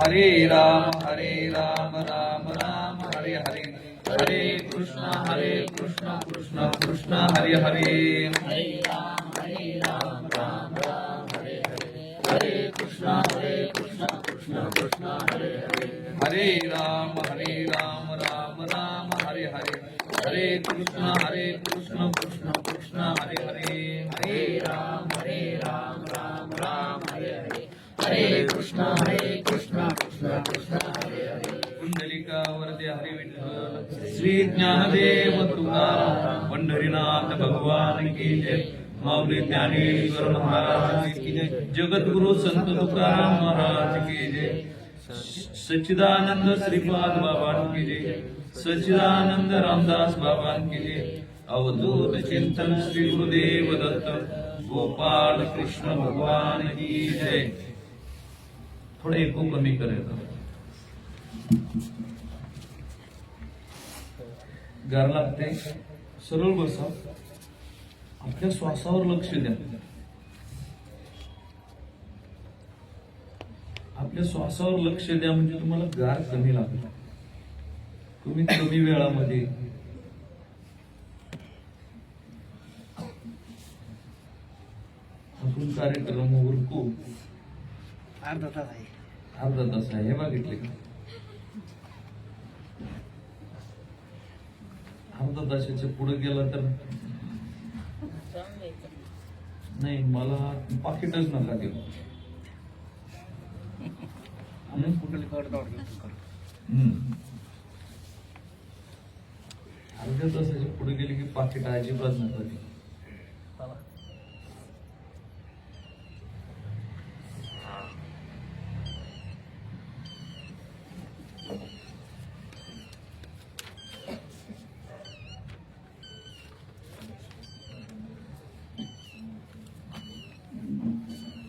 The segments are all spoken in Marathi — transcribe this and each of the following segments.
हरे राम राम राम हरे हरे, हरे कृष्ण कृष्ण कृष्ण हरे हरे, हरे राम राम राम हरे हरे, हरे कृष्ण कृष्ण कृष्ण हरे हरे, हरे राम राम हरे हरे, हरे कृष्ण कृष्ण कृष्ण हरे हरे, हरे राम राम राम हरे हरे, हरे कृष्ण कृष्ण कृष्ण हरे हरे. कुंडलिका वरदे हरी विठ्ठल, श्री ज्ञानदेव तुकाराम पंढरीनाथ भगवान की जय, माऊली ज्ञानेश्वर महाराज की जय, जगद्गुरु संत तुकाराम महाराज की जय, सच्चिदानंद श्रीपाद बाबा की जय, सच्चिदानंद रामदास बाबा की जय, अवधूत चिंतन श्री गुरुदेव दत्त गोपाल कृष्ण भगवान की जय. थोडं एको कमी करायचं. गार लागते, सरळ बसा, आपल्या श्वासावर लक्ष द्या. आपल्या श्वासावर लक्ष द्या म्हणजे तुम्हाला गार कमी लागेल. तुम्ही कमी वेळामध्ये आपण कार्यक्रम उरकू. अर्धा तास आहे. अर्धा तास आहे, हे बघितले का? अर्धा तासाच्या पुढे गेला तर नाही, मला पाकिटच नका देऊ. अर्ध्या तासाच्या पुढे गेली की पाकिट अजिबात नका देऊ.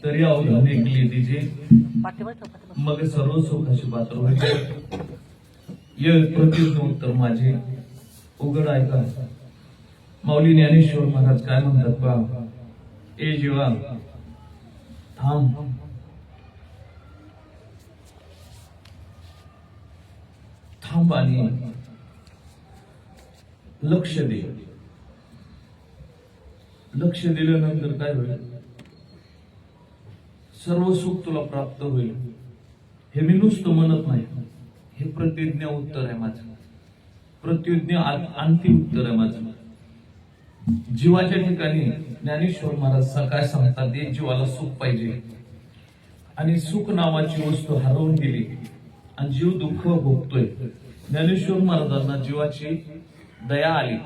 तरी अवधान ऐकली तिचे, मग सर्व सुखाची पात्र होते. उत्तर माझे उघड ऐका. माऊली ज्ञानेश्वर महाराज काय म्हणतात पहा, ए जीवा थांब, थांब आणि लक्ष दे. लक्ष दिल्यानंतर काय होईल? सर्व सुख तुला प्राप्त होईल. हे मी नुसतं म्हणत नाही, हे प्रतिज्ञा उत्तर आहे माझं. प्रतिज्ञा अंतिम उत्तर आहे माझं. जीवाच्या ठिकाणी ज्ञानेश्वर महाराज सकाळ सांगतात, दे जीवाला सुख पाहिजे, आणि सुख नावाची वस्तू हरवून गेली आणि जीव दुःख भोगतोय. ज्ञानेश्वर महाराजांना जीवाची दया आली.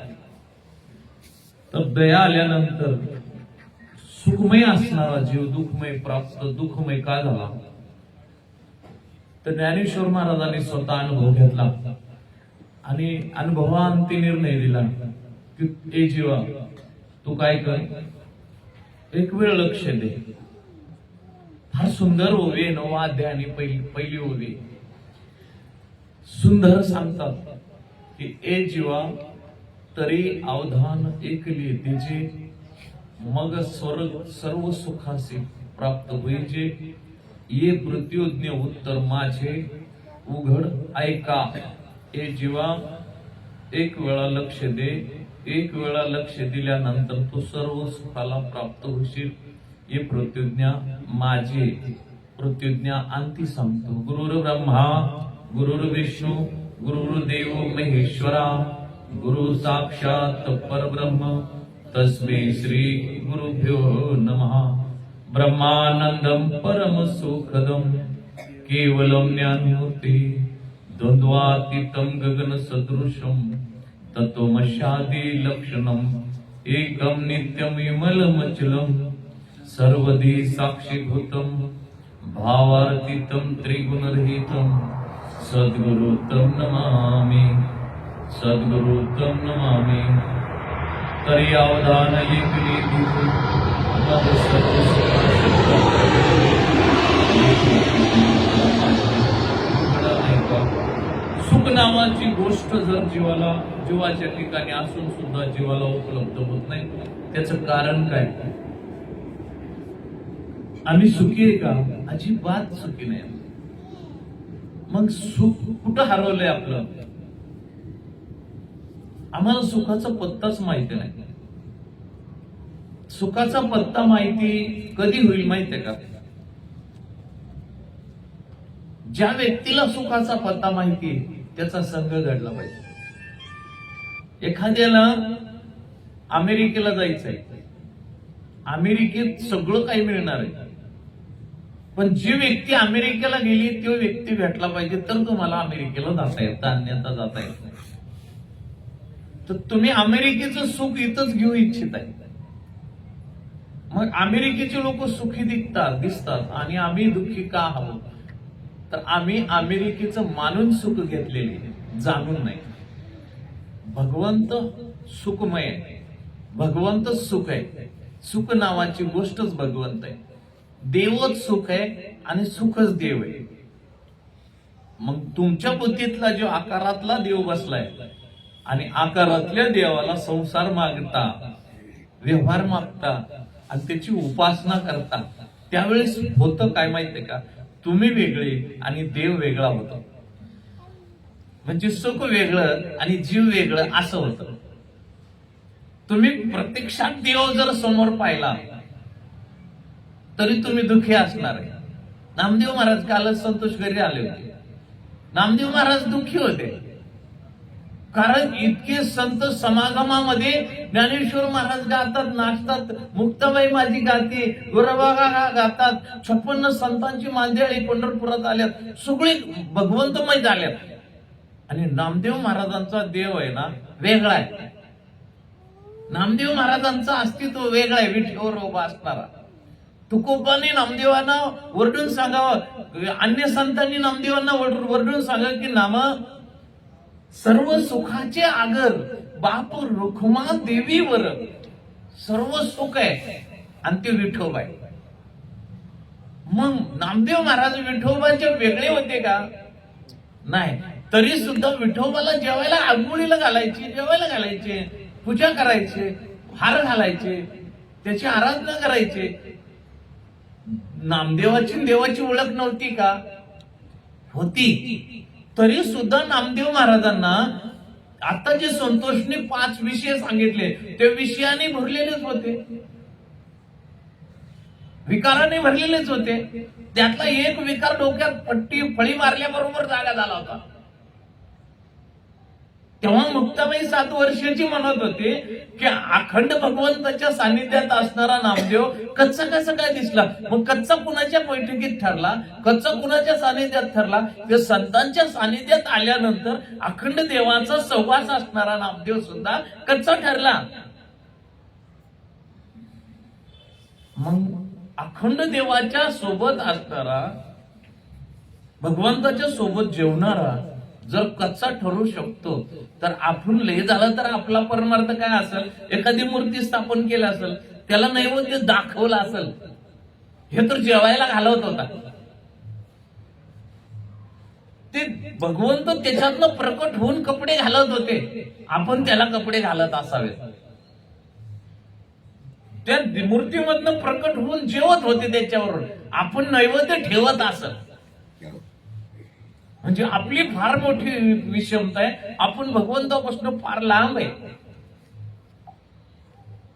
तर दया आल्यानंतर सुखमय असणारा जीव दुःखमय का झाला? तर ज्ञानेश्वर महाराजांनी स्वतः अनुभव घेतला आणि अनुभवांती निर्णय दिला की ए जीवा, तू काय कर, एक वेळ लक्ष दे. फार सुंदर ओवी नवाद्य आणि पहिली ओवी सुंदर सांगतात की ए जीवा, तरी अवधान ऐकली तिचे, मग सर्व सुखासी प्राप्त होईचे. ये प्रतिज्ञ उत्तर माझे उघड ऐका. ए जीवा, एक वेळा लक्ष दे. एक वेळा लक्ष दिल्यानंतर तू सर्व सुखाला प्राप्त होशील. ये प्रतिज्ञा माझी, प्रतिज्ञा अंती सांगतो. गुरुर ब्रह्मा गुरुर्विष्णू गुरुर्देव महेश्वरा, गुरु साक्षात परब्रह्म तस्मै श्री गुरुभ्यो नमः. ब्रह्मानंदं परम सुखदं केवलं ज्ञानमूर्ति द्वंद्वातीतं गगन सदृशं तत्त्वमस्यादि लक्षणं एकं नित्यं विमलमचलं सर्वधी साक्षीभूतं भावातीतं त्रिगुणरहितं सद्गुरु तं नमामि, सद्गुरु तं नमामि. तरी अवधान ऐकली तिचे, मग सर्व सुख नावाची गोष्ट जर जीवाच्या ठिकाणी असून सुद्धा जीवाला उपलब्ध होत नाही, त्याचं कारण काय? आम्ही सुखी आहे का? अजिबात सुखी नाही. मग सुख कुठं हरवलंय आपलं? आम्हाला सुखाचा पत्ताच माहिती नाही. सुखाचा पत्ता माहिती कधी होईल माहितीये का? ज्या व्यक्तीला सुखाचा पत्ता माहिती त्याचा संघ घडला पाहिजे. एखाद्याला अमेरिकेला जायचंय, अमेरिकेत सगळं काही मिळणार आहे, पण जी व्यक्ती अमेरिकेला गेली तो व्यक्ती भेटला पाहिजे तर तुम्हाला अमेरिकेला जाता येतं, अन्यथा जाता येत नाही. तर तुम्ही अमेरिकेचं सुख इथंच घेऊ इच्छित आहे. मग अमेरिकेचे लोक सुखी दिसतात आणि आम्ही दुःखी का आहोत? तर आम्ही अमेरिकेचं मानून सुख घेतलेले, जाणून नाही. भगवंत सुखमय आहे, भगवंत सुख आहे. सुख नावाची गोष्टच भगवंत आहे. देवच सुख आहे आणि सुखच देव आहे. मग तुमच्या बुद्धीतला जो आकारातला देव बसलाय आणि आकारातल्या देवाला संसार मागता, व्यवहार मागता आणि त्याची उपासना करता, त्यावेळेस होतं काय माहितीये का? तुम्ही वेगळे आणि देव वेगळा होतो. म्हणजे सुख वेगळं आणि जीव वेगळं असं होतं. तुम्ही प्रत्यक्षात देव जर समोर पाहिला तरी तुम्ही दुःखी असणार आहे. नामदेव महाराज कालच संतोष घरी आले होते. नामदेव महाराज दुःखी होते कारण इतके संत समागमामध्ये ज्ञानेश्वर महाराज गातात, नाचतात, मुक्ताबाई माझी गाते, गोराबागा गातात, 56 संतांची मांदियाळी पंढरपुरात आल्यात, सगळे भगवंतमय झाल्यात. आणि नामदेव महाराजांचा देव आहे ना वेगळा आहे. नामदेव महाराजांचं अस्तित्व वेगळं आहे, विठेवर उभा असणारा. तुकोबाने नामदेवांना वरडून सांगावं, अन्य संतांनी नामदेवांना वरडून सांगावं की नामा सर्व सुखाचे आगर बाप रुखमा देवीवर सर्व सुख आहे आणि ते विठोबा आहे. मग नामदेव महाराज विठोबाचे वेगळे होते का? नाही. तरी सुद्धा विठोबाला जेवायला आंघोळीला घालायचे, जेवायला घालायचे, पूजा करायचे, हार घालायचे, त्याची आराधना करायचे. नामदेवाची देवाची ओळख नव्हती का? होती. तरी सुद्धा नामदेव महाराजांना आता जे संतोषने 5 विषय सांगितले ते विषयाने भरलेलेच होते, विकाराने भरलेलेच होते. त्यातला एक विकार डोक्यात फळी मारल्याबरोबर जागा झाला होता. तेव्हा मुक्ताबाई 7 वर्षाची म्हणत होते की अखंड भगवंताच्या सानिध्यात असणारा नामदेव कच्चा कसा काय दिसला? मग कच्चा कुणाच्या बैठकीत ठरला, कच्चा कुणाच्या सानिध्यात ठरला? ते संतांच्या सानिध्यात आल्यानंतर अखंड देवाचा सहवास असणारा नामदेव सुद्धा कच्चा ठरला. मग अखंड देवाच्या सोबत असणारा, भगवंताच्या सोबत जेवणारा जर कच्चा ठरू शकतो तर आपण लय झाला तर आपला परमार्थ काय असेल? एखादी मूर्ती स्थापन केली असेल, त्याला नैवेद्य दाखवला असेल, हे तर जेवायला घालवत होता. ते भगवंत त्याच्यातनं प्रकट होऊन कपडे घालत होते, आपण त्याला कपडे घालत असावेत. त्या मूर्तीमधनं प्रकट होऊन जेवत होते त्याच्यावर, आपण नैवेद्य ठेवत असेल. म्हणजे आपली फार मोठी विषमता आहे. आपण भगवंतापासून फार लांब आहे,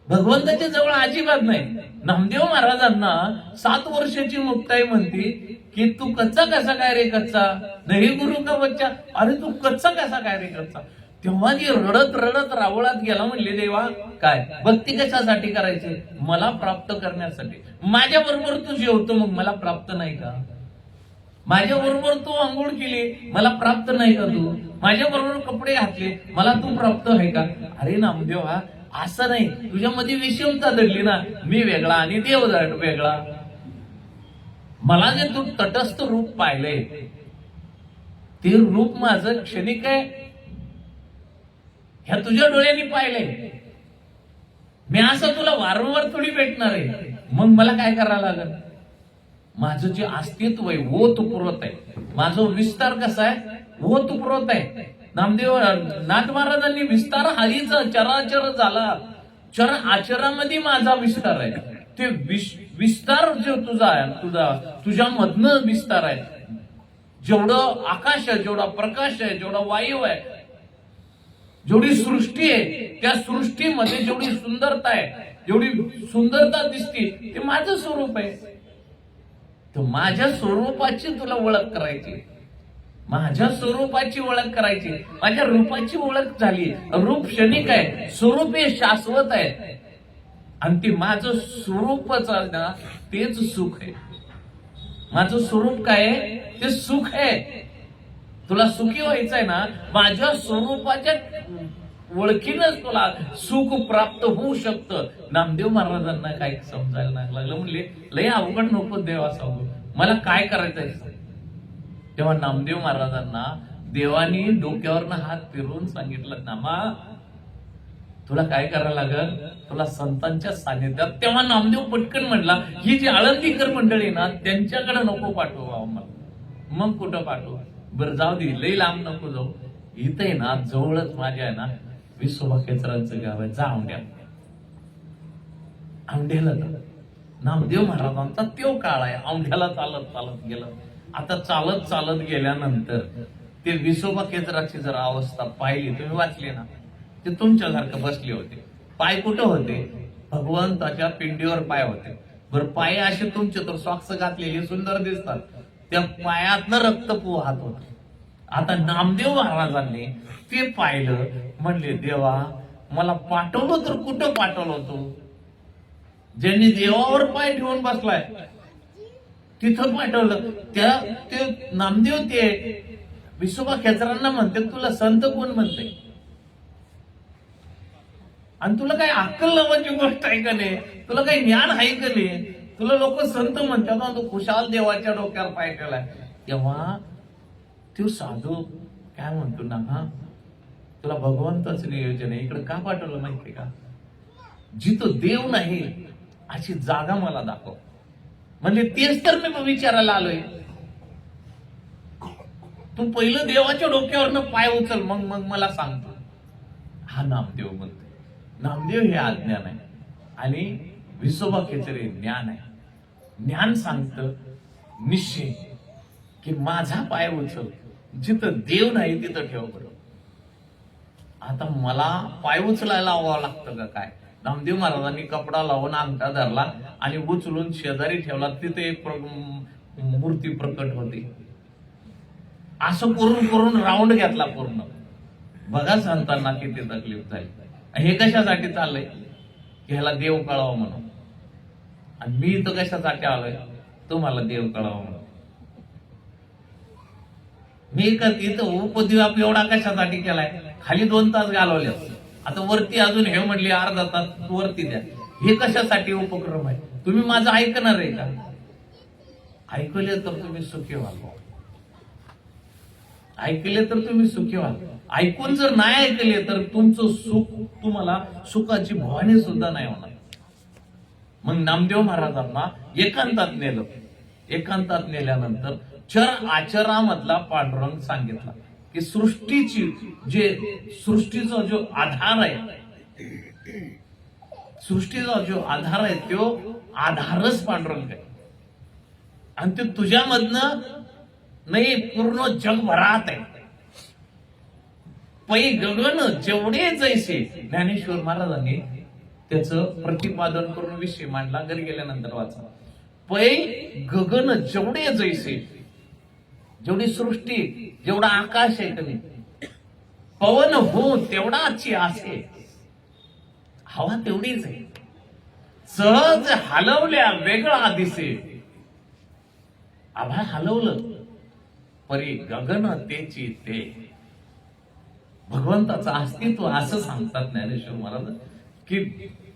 भगवंताच्या जवळ अजिबात नाही. नामदेव महाराजांना 7 वर्षाची मुक्ताई म्हणते की तू कच्चा कसा काय रे कच्चा? नाही गुरु का बच्चा? अरे तू कच्चा कसा काय रे कच्चा? तेव्हा जी रडत रडत रावळात गेला, म्हणले देवा काय भक्ती कशासाठी करायची? मला प्राप्त करण्यासाठी. माझ्या बरोबर तू जेवतो, मग मला प्राप्त नाही का? माझ्या बरोबर तू आंघोळ केली, मला प्राप्त नाही का? तू माझ्या बरोबर कपडे घातले, मला तू प्राप्त आहे का? अरे नामदेवा असं नाही, तुझ्यामध्ये विषमता दडली ना. मी वेगळा आणि देव वेगळा. मला जे तू तटस्थ रूप पाहिलंय ते रूप माझं क्षणिक आहे, ह्या तुझ्या डोळ्यांनी पाहिलंय. मी असं तुला वारंवार थोडी भेटणार आहे. मग मला काय करायला लागेल? माझं जे अस्तित्व आहे ओतप्रोत आहे. माझा विस्तार कसा आहे? ओतप्रोत आहे. नामदेव नाथ महाराजांनी विस्तार हालीचा चराचर झाला, चर आचरामध्ये माझा विस्तार आहे. ते विस्तार जो तुझा आहे, तुझ्यामधनं विस्तार आहे. जेवढं आकाश आहे, जेवढा प्रकाश आहे, जेवढा वायू आहे, जेवढी सृष्टी आहे, त्या सृष्टीमध्ये जेवढी सुंदरता आहे, जेवढी सुंदरता दिसते, ते माझं स्वरूप आहे. तर माझ्या स्वरूपाची तुला ओळख करायची, माझ्या स्वरूपाची ओळख करायची, माझ्या रूपाची ओळख झाली. रूप क्षणिक आहे, स्वरूप हे शाश्वत आहे. आणि ते माझं स्वरूपच ना, तेच सुख आहे. माझं स्वरूप काय आहे? ते सुख आहे. तुला सुखी व्हायचंय ना, माझ्या स्वरूपाच्या ओळखीनच तुला सुख प्राप्त होऊ शकतं. नामदेव महाराजांना काय समजायला नाही लागलं, म्हणले लय अवघड नको देवा सांगू, मला काय करायचंय. तेव्हा नामदेव महाराजांना देवानी डोक्यावरनं हात फिरवून सांगितलं, नामा तुला काय करायला लागल, तुला संतांच्या सानिध्यात. तेव्हा नामदेव पटकन म्हणला, ही जी आळंदीकर मंडळी ना, त्यांच्याकडे नको पाठवू आम्हाला. मग कुठं पाठवू? बरं जाऊ दे, लई लांब नको जाऊ, इथं आहे ना जवळच माझ्या आहे ना विसोबा केचरांचं गाव आहे, जा औंढ्याला. औंढ्याला जा. नामदेव महाराजांचा तो काळ आहे, औंढ्याला चालत चालत गेलं. आता चालत चालत गेल्यानंतर ते विसोबा केचराची जर अवस्था पाहिली, तुम्ही वाचली ना, ते तुमच्यासारखं बसले होते. पाय कुठं होते? भगवंताच्या पिंडीवर पाय होते. बरं, पाय असे तुमचे तर सॉक्स घातलेले सुंदर दिसतात, त्या पायातनं रक्त वाहत होत. आता नामदेव महाराजांनी ते पाहिलं, म्हणले देवा मला पाठवलं तर कुठं पाठवलं तू? ज्यांनी देवावर पाय ठेवून बसलाय तिथं पाठवलं. ते नामदेव ते विसोबा खेचरांना म्हणते, तुला संत कोण म्हणते? आणि तुला काही अक्कल लावायची गोष्ट आहे का नाही? तुला काही ज्ञान आहे का नाही? तुला लोक संत म्हणतात, तू खुशाल देवाच्या डोक्यावर पाय केलाय. तेव्हा तो साधू काय म्हणतो ना, हा तुला भगवंताच नियोजन आहे, इकडे का पाठवलं माहितीये का? जिथं देव नाही अशी जागा मला दाखव. म्हणजे तेच तर मी विचारायला आलोय. तू पहिलं देवाच्या डोक्यावरनं पाय उचल, मग मग मला सांगतो. हा नामदेव म्हणतो. नामदेव हे अज्ञान आहे आणि विसोबा केचरे ज्ञान आहे. ज्ञान सांगतं निश्चय की माझा पाय उचल, जिथं देव नाही तिथं ठेव बरं. आता मला पाय उचलायला हवं लागतं का काय? नामदेव महाराजांनी कपडा लावून अंगठा धरला आणि उचलून शेजारी ठेवला, तिथे एक मूर्ती प्रकट होती. असं करून करून राऊंड घेतला पूर्ण. बघा संतांना किती तकलीफ झाली. हे कशासाठी चाललंय? की ह्याला देव कळावं म्हणून. आणि मी इथं कशासाठी आलोय? तुम्हाला देव कळावं म्हणून. मी इथं उपद्व्याप एवढा कशासाठी केलाय? खाली 2 तास घालवले, आता वरती अजून हे म्हणले अर्धा तास वरती द्या. हे कशासाठी उपक्रम आहे? तुम्ही माझं ऐकणार आहे का? ऐकले तर तुम्ही सुखी व्हाल, ऐकले तर तुम्ही सुखी व्हाल. ऐकून जर नाही ऐकले तर तुमचं सुख, तुम्हाला सुखाची भावना सुद्धा नाही होणार. मग नामदेव महाराजांना एकांतात नेलं. एकांतात नेल्यानंतर चर आचरामधला पांडुरंग सांगितला की सृष्टीचा जो आधार आहे, सृष्टीचा जो आधार आहे तो आधारच पांडुरंग आहे. आणि ते तुझ्यामधनं नाही, पूर्ण जगभरात आहे. पै गगन जेवढे जैसे, ज्ञानेश्वर महाराजांनी त्याचं प्रतिपादन करून विषय मांडला. घरी गेल्यानंतर वाचा. पै गगन जेवढे जैसे, जेवढी सृष्टी, जेवढा आकाश आहे कमी, पवन हो तेवढाची असे, हवा तेवढीच आहे. सहज हलवल्या वेगळा दिसे. आभाळ हलवलं परी गगन तेची ते. भगवंताचं अस्तित्व असं सांगतात ज्ञानेश्वर महाराज की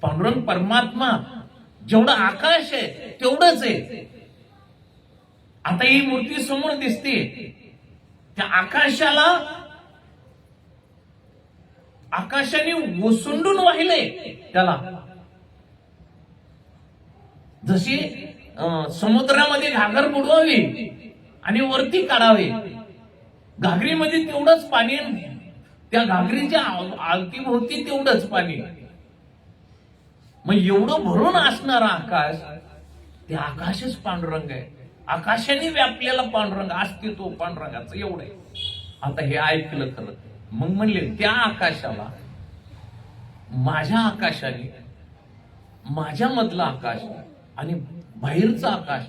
पांडुरंग परमात्मा जेवढं आकाश आहे तेवढंच आहे. आता ही मूर्ती समोर दिसते, त्या आकाशाने ओसंडून वाहिले त्याला. जशी समुद्रामध्ये घागर बुडवावी आणि वरती काढावे, घागरीमध्ये तेवढंच पाणी, त्या घागरीच्या अवतीभोवती तेवढंच पाणी. मग एवढं भरून असणारा आकाश, ते आकाशच पांडुरंग आहे. आकाशाने व्यापलेला पांडुरंग, अस्तित्व पांडुरंगाचं एवढं आहे. आता हे ऐकलं खरं. मग म्हणले त्या आकाशाला, माझ्या आकाशाने, माझ्या मधला आकाश आणि बाहेरचा आकाश,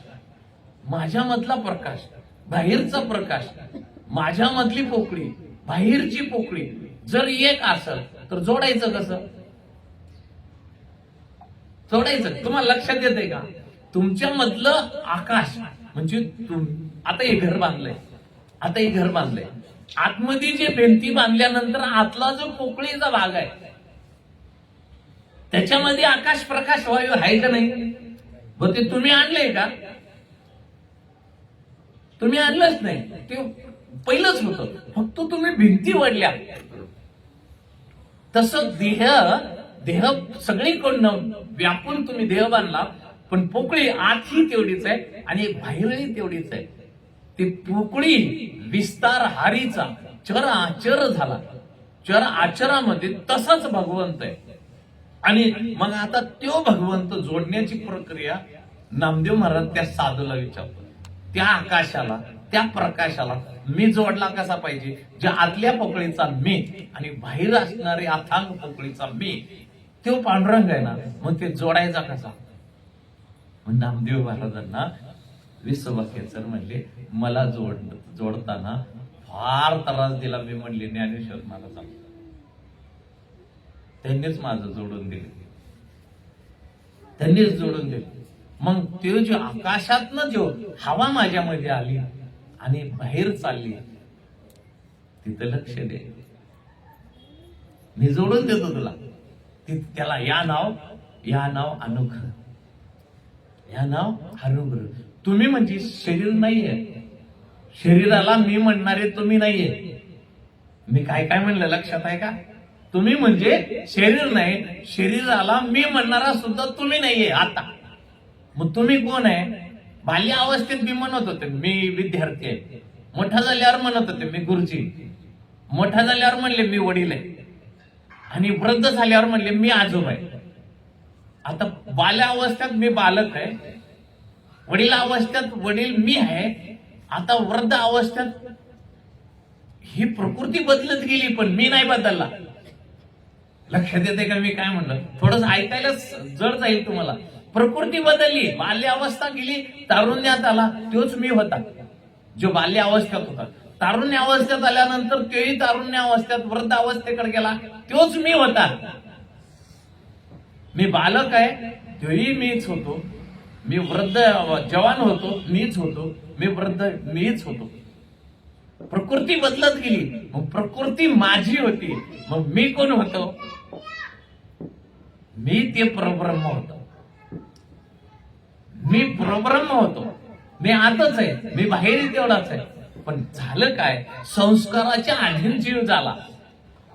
माझ्या मधला प्रकाश, बाहेरचा प्रकाश, माझ्या मधली पोकळी, बाहेरची पोकळी जर एक असेल तर जोडायचं कसं? जोडायचं तुम्हाला लक्षात येते का? तुमच्या मधलं आकाश म्हणजे आता हे घर बांधलंय, आता हे घर बांधलंय, आतमध्ये जे भिंती बांधल्यानंतर आतला जो पोकळीचा भाग आहे त्याच्यामध्ये आकाश प्रकाश वायू आहे का नाही? व ते तुम्ही आणलंय का? तुम्ही आणलंच नाही, ते पहिलंच होतं, फक्त तुम्ही भिंती वडल्या. तसं देह सगळीकडनं व्यापून तुम्ही देह बांधला, पण पोकळी आतही तेवढीच आहे आणि बाहेरही तेवढीच आहे. ती पोकळी विस्तार हारीचा चर आचर झाला, चर आचरामध्ये तसाच भगवंत आहे. आणि मग आता तो भगवंत जोडण्याची प्रक्रिया नामदेव महाराज त्या साधूला विचारतो, त्या आकाशाला, त्या प्रकाशाला मी जोडला कसा पाहिजे? ज्या आतल्या पोकळीचा मी आणि बाहेर असणारे अथांग पोकळीचा मी, तो पांडुरंग आहे ना, मग ते जोडायचा कसा? नामदेव महाराजांना विश्ववाक्यचर म्हणले, मला जोडताना फार त्रास दिला. मी म्हणले ज्ञानेश्वर महाराज, त्यांनीच माझं जोडून दिले, त्यांनीच जोडून दिले. मग ते जो आकाशातनं जो हवा माझ्यामध्ये आली आणि बाहेर चालली, तिथं लक्ष दे, मी जोडून देतो तुला. त्याला या नाव अनुग्रह, या नाव अनुग्रह. तुम्ही म्हणजे शरीर नाहीये, शरीराला मी म्हणणारे तुम्ही नाहीये. मी काय काय म्हणलं लक्षात आहे का? तुम्ही म्हणजे शरीर नाही, शरीराला मी म्हणणारा सुद्धा तुम्ही नाहीये. आता मग तुम्ही कोण आहे? बाल्य अवस्थेत मी म्हणत होते मी विद्यार्थी आहे, मोठा झाल्यावर म्हणत होते मी गुरुजी, मोठा झाल्यावर म्हणले मी वडील आहे, आणि वृद्ध झाल्यावर म्हणले मी आजोबा आहे. आता बाल्य अवस्थेत मी बालक आहे, वडील अवस्थेत वडील मी आहे, आता वृद्ध अवस्थेत ही प्रकृती बदलत गेली पण मी नाही बदलला. लक्षात येते का मी काय म्हणलं? थोडस ऐकायला जड जाईल तुम्हाला. प्रकृती बदलली, बाल्य अवस्था गेली, तारुण्यात आला, तोच मी होता जो बाल्य अवस्थेत होता. तारुण्य अवस्थेत आल्यानंतर तोही तारुण्य अवस्थेत वृद्ध अवस्थेकडे गेला, तोच मी होता. मी बालक आहे, तोही मीच होतो. मी वृद्ध जवान होतो, मीच होतो. मी वृद्ध, मीच होतो. प्रकृती बदलत गेली, मग प्रकृती माझी होती, मग मी कोण होतो? मी ते परब्रह्म होतो. मी परब्रह्म होतो. मी आतच आहे, मी बाहेर तेवढाच आहे. पण झालं काय? संस्काराच्या अधीन जीव झाला,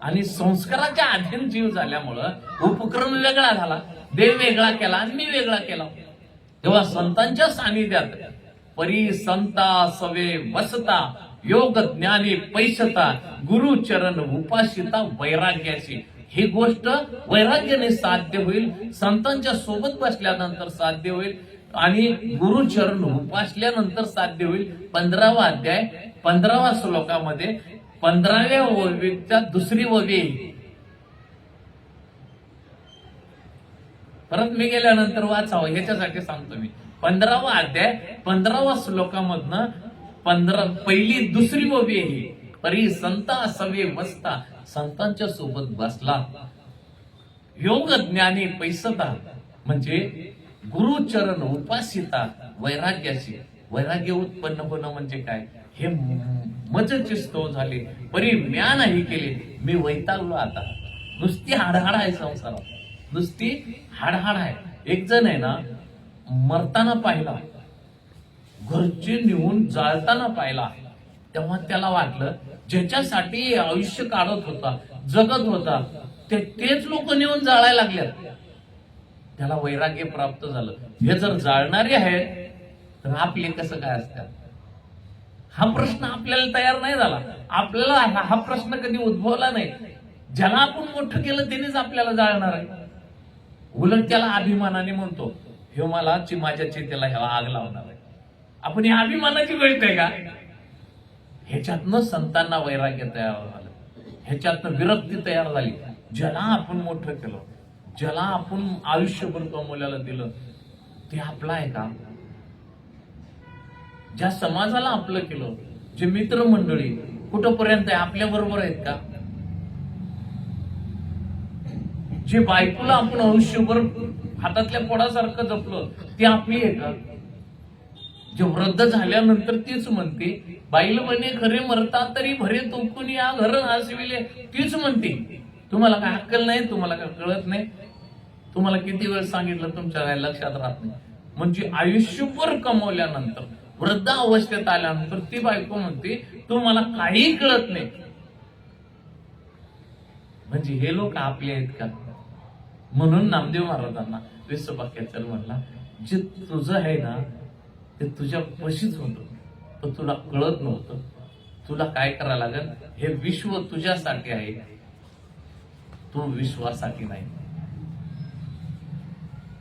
आणि संस्काराच्या अधीन जीव झाल्यामुळं उपक्रम वेगळा झाला, देव वेगळा केला आणि मी वेगळा केला. तेव्हा संतांच्या सानिध्यात परी संता सवे वसता, योग ज्ञानी पैसता, गुरु चरण उपासिता वैराग्याची. ही गोष्ट वैराग्याने साध्य होईल, संतांच्या सोबत बसल्यानंतर साध्य होईल, आणि गुरुचरण उपासल्यानंतर साध्य होईल. 15वा अध्याय 15वा श्लोकामध्ये 15व्या ओवीचा दुसरी ओवी. परत मी गेल्यानंतर वाचावं ह्याच्यासाठी सांगतो मी. 15वा अध्याय 15वा श्लोकामधनं पहिली दुसरी ओवी आहे. परी संता सवे वसता, संतांच्या सोबत बसला. योग ज्ञानी पैसता म्हणजे गुरुचरण उपासिता वैराग्याची. वैराग्य उत्पन्न होणं म्हणजे काय? हे मजची स्तव झाली, परी म्या नाही केले, मी वैतागलो. आता नुसती हाडहाड आहे संसारात, नुसती हाडहाड आहे. एक जण आहे ना, मरताना पाहिला, घरचे निघून जाळताना पाहिला, तेव्हा त्याला वाटलं ज्याच्यासाठी आयुष्य काढत होता, जगत होता, तेच लोक नेऊन जाळायला लागल्यात. त्याला वैराग्य प्राप्त झालं. हे जर जाळणारे आहेत तर आपले कसं काय असतात? हा प्रश्न आपल्याला तयार नाही झाला. आपल्याला हा प्रश्न कधी उद्भवला नाही. ज्याला आपण मोठं केलं त्यानेच आपल्याला जाळणार आहे. उलट त्याला अभिमानाने म्हणतो, हे मला माझ्या चितेला ह्याला आग लावणार आहे. आपण ही अभिमानाची गोष्ट आहे का? ह्याच्यातनं संतांना वैराग्य तयार झालं, ह्याच्यातनं विरक्ती तयार झाली. ज्याला आपण मोठं केलं, ज्याला आपण आयुष्यभर कमवल्याला दिलं, ते आपलं आहे का? ज्या समाजाला आपलं केलं, जे मित्रमंडळी कुठंपर्यंत आहे, आपल्या बरोबर आहेत का? जे बायकोला आपण आयुष्यभर हातातल्या पोडासारखं जपलं, ते आपली आहे का? जे वृद्ध झाल्यानंतर तीच म्हणते, बाईल बने खरे मरता तरी भरे तोकून या घर हसविले, तीच म्हणते. तुम्हाला काय अक्कल नाही, तुम्हाला काय कळत नाही? तुम्हाला किती वेळ सांगितलं, तुमच्या काय लक्षात राहत नाही? म्हणजे आयुष्यभर कमवल्यानंतर वृद्ध अवस्थेत आल्यानंतर ती बायको म्हणते, तुम्हाला काही कळत नाही. म्हणजे हे लोक आपले आहेत का? म्हणून नामदेव महाराजांना विश्ववाक्याचर म्हणला, जे तुझं आहे ना ते तुझ्या पशीच होतं, तर तुला कळत नव्हतं. तुला काय करायला लागेल, हे विश्व तुझ्यासाठी आहे, तू विश्वासाठी नाही.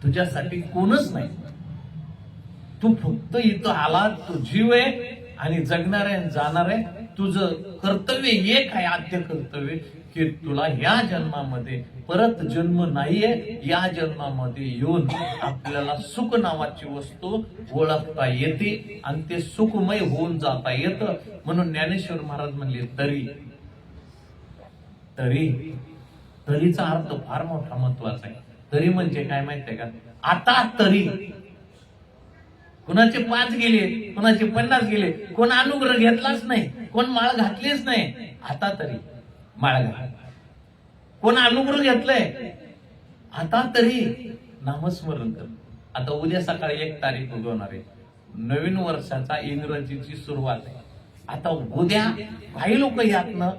तुझ्यासाठी कोणच नाही. तू फक्त इथं आला, तू जीव आहे आणि जगणार आहे, जाणार आहे. तुझं कर्तव्य एक आहे, आद्य कर्तव्य, की तुला या जन्मामध्ये परत जन्म नाहीये. या जन्मामध्ये येऊन आपल्याला सुख नावाची वस्तू ओळखता येते आणि ते सुखमय होऊन जाता येतं. म्हणून ज्ञानेश्वर महाराज म्हणले, तरी तरी तरीचा अर्थ फार मोठा महत्वाचा आहे. तरी म्हणजे काय माहितीये का? आता तरी. कुणाचे 5 गेले, कुणाचे 50 गेले, कोण अनुग्रह घेतलाच नाही, कोण माळ घातलीच नाही. आता तरी माळ घाल. कोण अनुग्रह घेतलंय, आता तरी नामस्मरण कर. आता उद्या सकाळी 1 तारीख उगवणार आहे, नवीन वर्षाचा इंग्रजीची सुरुवात आहे. आता उद्या काही लोक यातनं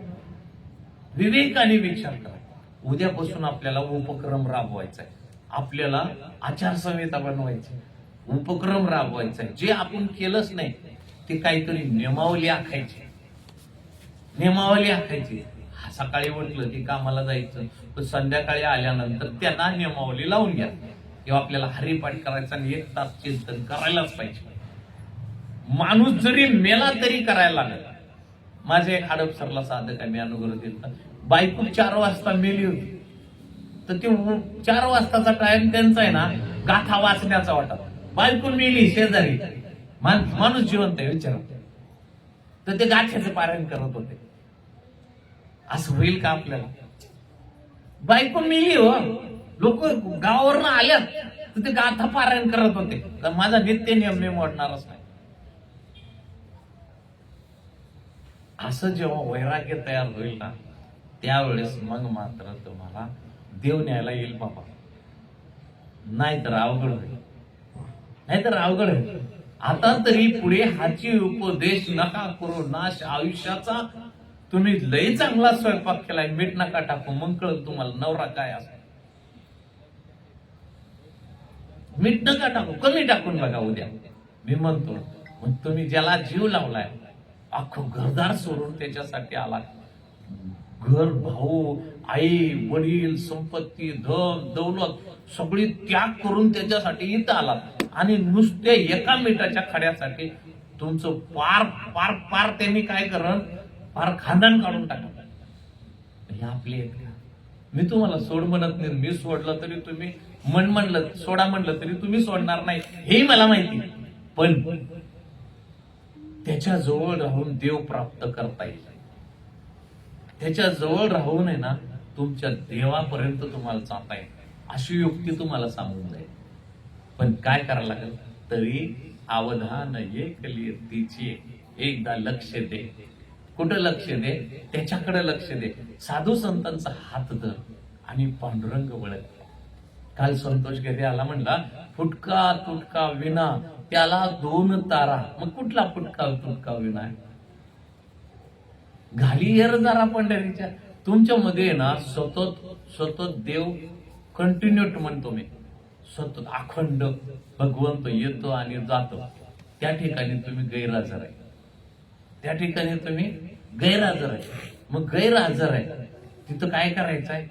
विवेकाने विचार करा. उद्यापासून आपल्याला उपक्रम राबवायचा आहे, आपल्याला आचारसंहिता बनवायची, उपक्रम राबवायचा आहे. जे आपण केलंच नाही ते काहीतरी नियमावली आखायची, नियमावली आखायची. सकाळी उठलं की कामाला जायचं, पण संध्याकाळी आल्यानंतर त्यांना नियमावली लावून घ्या. किंवा आपल्याला हरिपाठ करायचा आणि 1 तास चिंतन करायलाच पाहिजे. माणूस जरी मेला तरी करायला लागेल. माझ्या एक हडपसरला साधकांनी अनुग्रह दिला, बायको 4 वाजता मेली होती, तर ते 4 वाजताचा टाइम त्यांचा आहे ना गाथा वाचण्याचा वाटा. बायको मेली शेजारी, माणूस जिवंत आहे विचार, तर ते गाथ्याचं पारायण करत होते. असं होईल का आपल्याला? बायको मेली हो, लोक गावावरनं आल्यात तर ते गाथा पारायण करत होते. तर माझा नित्य नियम मी मोडणारच नाही. असं जेव्हा वैराग्य तयार होईल ना, त्यावेळेस मग मात्र तुम्हाला देव न्यायला येईल बाबा. नाहीतर अवघड होईल, नाहीतर अवघड होईल. आता तरी पुढे हाची उपदेश नका करू नाश आयुष्याचा. तुम्ही लई चांगला स्वयंपाक केलाय, मीठ नका टाकू, मग कळत तुम्हाला नवरा काय असतो. मीठ नका टाकू, कमी टाकून बघा उद्या. मी म्हणतो, मग तुम्ही ज्याला जीव लावलाय, अख्खं घरदार सोडून त्याच्यासाठी आला, घर, भाऊ, आई, वडील, संपत्ती, धन दौलत सगळी त्याग करून त्याच्यासाठी इथं आला, आणि नुसत्या एका मिठाच्या खड्यासाठी तुमचं पार पार पार त्यांनी काय करण, पार खानदान काढून टाकलं. हे आपले आहेत का? मी तुम्हाला सोड म्हणत नाही, मी सोडलं तरी तुम्ही म्हणलं सोडा म्हणलं तरी तुम्ही सोडणार नाही, हे मला माहिती. पण त्याच्या जवळ राहून देव प्राप्त करता येईल. त्याच्या जवळ राहून आहे ना, तुमच्या देवापर्यंत तुम्हाला जाता येईल, अशी युक्ती तुम्हाला सांगून जाईल. पण काय करायला लागेल, तरी अवधान एक लीर्तीची, एकदा लक्ष दे. कुठं लक्ष दे? त्याच्याकडे लक्ष दे. साधू संतांचा हात धर आणि पांडुरंग वळख. काल संतोष घरी आला, म्हणला फुटका तुटका विना त्याला 2 तारा. मग कुठला फुटका तुटका विना आहे? घाली येर जरा पंढरीच्या. तुमच्यामध्ये ना सतत सतत देव कंटिन्यू म्हणतो मी, सतत अखंड भगवंत येतो आणि जातो. त्या ठिकाणी तुम्ही गैरहजर आहे, त्या ठिकाणी तुम्ही गैरहजर आहे. मग गैरहजर आहे तिथं काय करायचं आहे?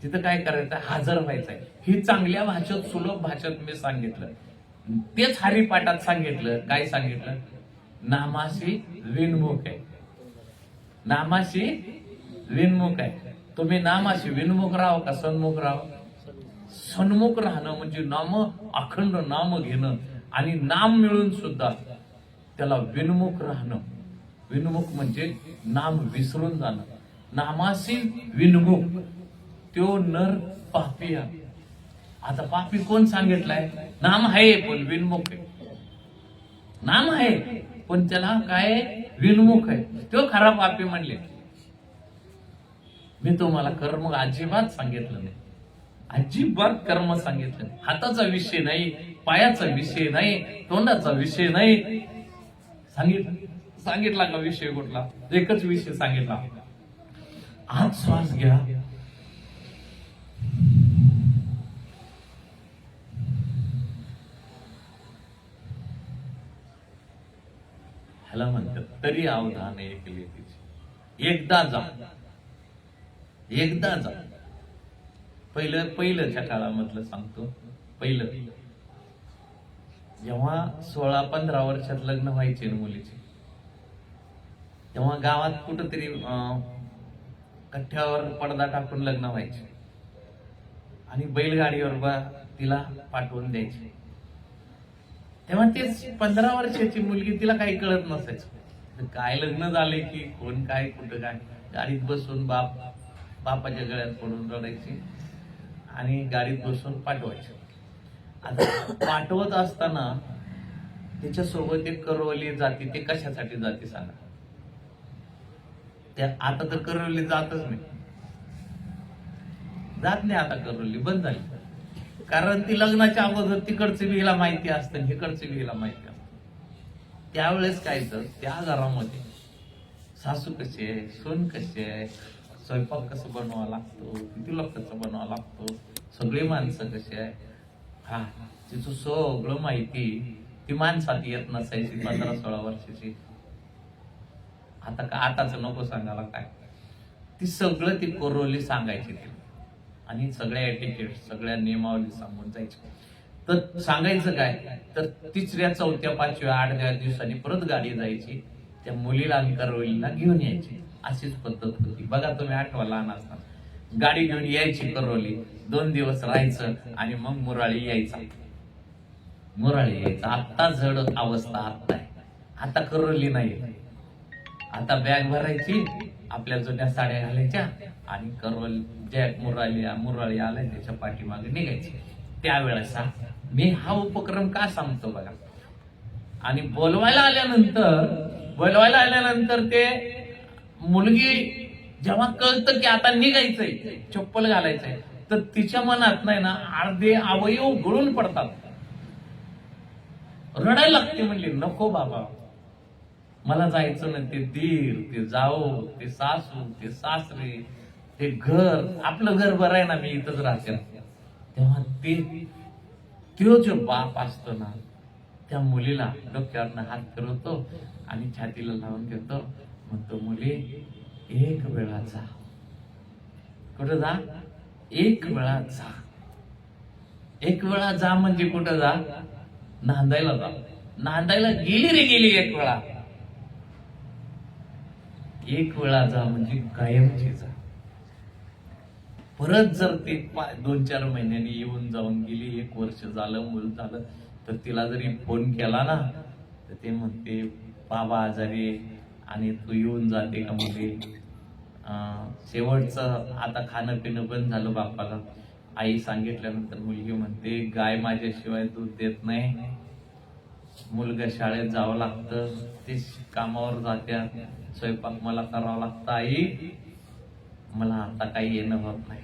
तिथं काय करायचं? हजर व्हायचंय. ही चांगल्या भाषेत, सुलभ भाषेत मी सांगितलं. तेच हरिपाठात सांगितलं. काय सांगितलं? नामाशी विनमुख आहे. नामाशी विनमुख आहे. तुम्ही नामाशी विनमुख राहो का सन्मुख राहो? सन्मुख राहणं म्हणजे नाम, अखंड नाम घेणं आणि नाम मिळून सुद्धा त्याला विनमुख राहणं. विनमुख म्हणजे नाम विसरून जाणं. नामाशी विनमुख त्यो नर पापी आहे. आता पापी कोण सांगितलंय? नाम आहे पण विनमुख आहे. नाम आहे पण त्याला काय विनमुख आहे, तो खरा पापी म्हणले. मी तुम्हाला कर्म अजिबात सांगितलं नाही, अजिबात कर्म सांगितलं नाही. हाताचा विषय नाही, पायाचा विषय नाही, तोंडाचा विषय नाही. सांगितला का विषय कुठला? एकच विषय सांगितला. आत श्वास घ्या, ह्याला म्हणतात तरी अवधान ऐकले तिचे. एकदा जा, एकदा जा. पहिल्याच्या काळामधलं सांगतो. पहिलं जेव्हा 16-15 वर्षात लग्न व्हायचे मुलीचे, तेव्हा गावात कुठंतरी कठ्ठ्यावर पडदा टाकून लग्न व्हायचे आणि बैलगाडीवर तिला पाठवून द्यायचे. तेव्हा तेच 15 वर्षाची मुलगी, तिला काही कळत नसायचं. काय लग्न झाले की कोण काय कुठं काय. गाडीत बसून बापाच्या गळ्यात पडून रडायची आणि गाडीत बसून पाठवायचे. आता पाठवत असताना त्याच्यासोबत एक करवली जाती. ते कशासाठी जाते सांगा? त्या आता तर करवली जातच नाही, जात नाही आता. करवली बंद झाली. कारण ती लग्नाच्या अगोदर तिकडचं बी हिला माहिती असतं, इकडचं बी हिला माहिती असतं. त्यावेळेस काय तर त्या घरामध्ये सासू कशी आहे, सून कशी आहे, स्वयंपाक कसं बनवावा लागतो, किती लोकांचं बनवावा लागतो, सगळी माणसं कशी आहे, हा तिचं सगळं माहिती ती माणसात येत नसायची 15-16 वर्षाची. आता का आताच नको सांगायला काय, ती सगळं ती कोरोली सांगायची ती. आणि सगळ्या एटिकेट, सगळ्या नियमावली सांगून जायची. तर सांगायचं काय, तर 3ऱ्या 4थ्या 5व्या 8व्या दिवसांनी परत गाडी जायची, त्या मुलीला आणि करवलीला घेऊन यायची. अशीच पद्धत होती. बघा तुम्ही आठवा लहान असताना गाडी घेऊन यायची करवली, 2 दिवस राहायचं आणि मग मुराळी यायचा. मुराळी यायचा. आता जड अवस्था आता आहे. आता करवली नाही. आता बॅग भरायची, आपल्या जुन्या साड्या घालायच्या आणि करवल ज्या मुराळी आलाय त्याच्या पाठीमागे निघायचे. त्यावेळेस मी हा उपक्रम का सांगतो बघा. आणि बोलवायला आल्यानंतर ते मुलगी जेव्हा कळतं की आता निघायचंय, चप्पल घालायचंय, तर तिच्या मनात नाही ना अर्धे अवयव गळून पडतात. रडायला लागते. म्हणली नको बाबा, मला जायचं नाही. ते दीर, ते जाऊ, ते सासू, ते सासरे, ते घर, आपलं घर बरं आहे ना, मी इथंच राहते. तेव्हा तो जो बाप असतो ना, त्या मुलीला डोक्यावरनं हात फिरवतो आणि छातीला लावून घेतो. म्हणतो मुली एक वेळा जा. कुठं जा? एक वेळा जा. एक वेळा जा म्हणजे कुठं जा? नांदायला जा. नांदायला गेली रे गेली एक वेळा. एक वेळा जा म्हणजे कायमची जा. परत जर ते 2-4 महिन्यांनी येऊन जाऊन गेली, 1 वर्ष झालं, मूल झालं, तर तिला जरी फोन केला ना, तर ते म्हणते बाबा आजारी आणि तू येऊन जाते का मुली. शेवटचं आता खाणं पिणं बंद झालं बापाला. आई सांगितल्यानंतर मुलगी म्हणते गाय माझ्याशिवाय दूध देत नाही, मुलगा शाळेत जावं लागतं, ते कामावर जात्या, स्वयंपाक मला करावा लागतं. आई मला आता काही येणं होत नाही.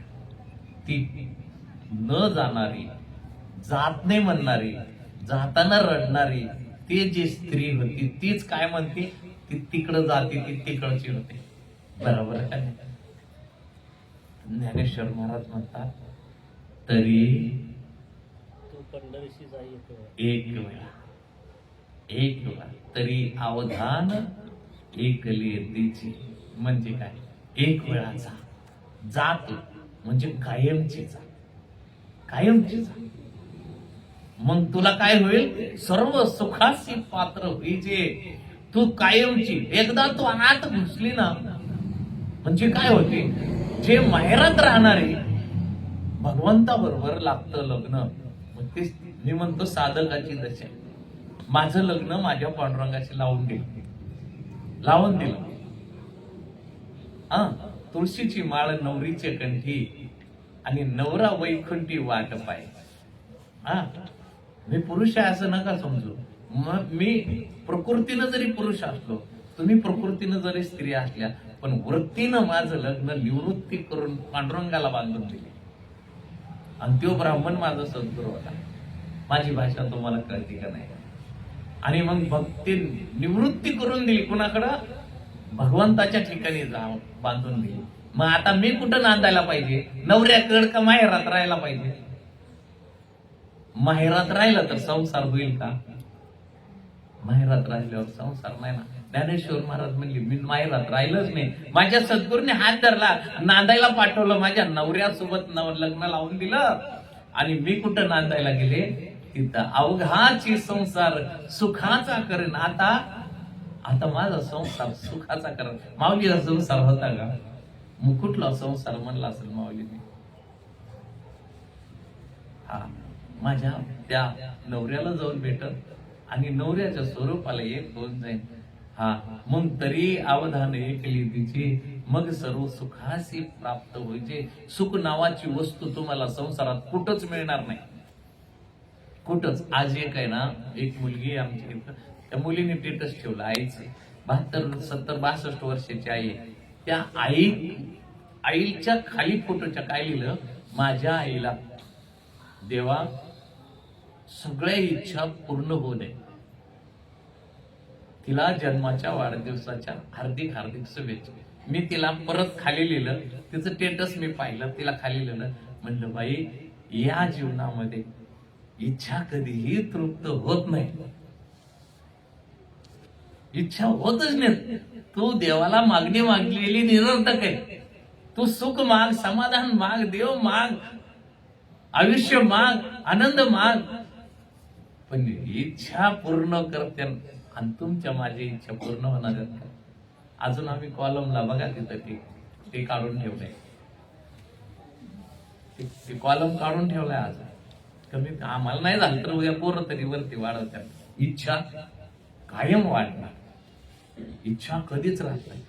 ती न जाणारी, जात नाही म्हणणारी, जाताना रडणारी, ती जी स्त्री होती तीच काय म्हणते, ती तिकडं जाते, ती तिकडची होते. बरोबर का नाही? ज्ञानेश्वर महाराज म्हणतात तरी एक वेळा तरी अवधान ऐकले तिची. म्हणजे काय? एक वेळा जा. जात म्हणजे कायमची जा, कायमची जा. मग तुला काय होईल, सर्व सुखाची पात्र होईचे तू कायमची. एकदा तू आत घुसली ना म्हणजे काय होते, जे माहेरात राहणारे भगवंताबरोबर लागतं लग्न. मग ते मी म्हणतो साधकाची दशा. माझं लग्न माझ्या पांडुरंगाशी लावून दिलं. हा, तुळशीची माळ नवरीचे कंठी आणि नवरा वैकुंठी वाट पाय. हा, मी पुरुष आहे असं नका समजू. मग मी प्रकृतीनं जरी पुरुष असलो, तुम्ही प्रकृतीनं जरी स्त्री असल्या, पण वृत्तीनं माझं लग्न निवृत्ती करून पांडुरंगाला बांधून दिले. आणि तो ब्राह्मण माझा सद्गुरू होता. माझी भाषा तुम्हाला कळते का नाही? आणि मग भक्ती निवृत्ती करून दिली कुणाकडं, भगवंताच्या ठिकाणी जाऊन बांधून दिली. मग आता मी कुठं नांदायला पाहिजे, नवऱ्याकड का माहेरात राहायला पाहिजे? माहेरात राहिलं तर संसार होईल का? माहेरात राहिल्यावर संसार नाही ना. ज्ञानेश्वर महाराज म्हणले, मी माहेरात राहिलंच नाही, माझ्या सद्गुरूने हात धरला, नांदायला पाठवलं, माझ्या नवऱ्यासोबत लग्न लावून दिलं, आणि मी कुठं नांदायला गेले, तिथं अवघाची संसार सुखाचा करेन. आता माझा संसार सुखाचा करेन. माऊलीचा संसार होता का? मग कुठला संसार म्हणला असेल माऊलीने? हा, माझ्या त्या नवऱ्याला जाऊन भेटत आणि नवऱ्याच्या स्वरूपाला एक होऊन जाईल. हा, मग तरी अवधान ऐकली तिची, मग सर्व सुखासी प्राप्त व्हायचे. सुख नावाची वस्तू तुम्हाला संसारात कुठंच मिळणार नाही, कुठंच. आज एक आहे ना, एक मुलगी आमच्या इथं, त्या मुलीने स्टेटस ठेवलं आईचं. 72, 70, 62 वर्षाची आई आहे. त्या आईच्या खाली फोटोच्या काय लिहिलं, माझ्या आईला देवा सगळ्या इच्छा पूर्ण होऊ दे, तिला जन्माच्या वाढदिवसाच्या हार्दिक हार्दिक शुभेच्छा. मी तिला परत खाली लिहिलं, तिचं स्टेटस मी पाहिलं, तिला खाली लिहिलं, म्हणलं बाई, या जीवनामध्ये इच्छा कधीही तृप्त होत नाही, इच्छा होतच नाही. तू देवाला मागणी मागलेली निरर्थक आहे. तू सुख माग, समाधान माग, देव माग, आयुष्य माग, आनंद माग, पण इच्छा पूर्ण करते. आणि तुमच्या माझी इच्छा पूर्ण होणार आहेत का? अजून आम्ही कॉलमला बघा तिथं ते काढून ठेवलंय, ते कॉलम काढून ठेवलाय. आज कमी आम्हाला नाही झालं तर उद्या पोरं तरी वरती वाढवतात. इच्छा कायम वाढणार, इच्छा कधीच राहत नाही.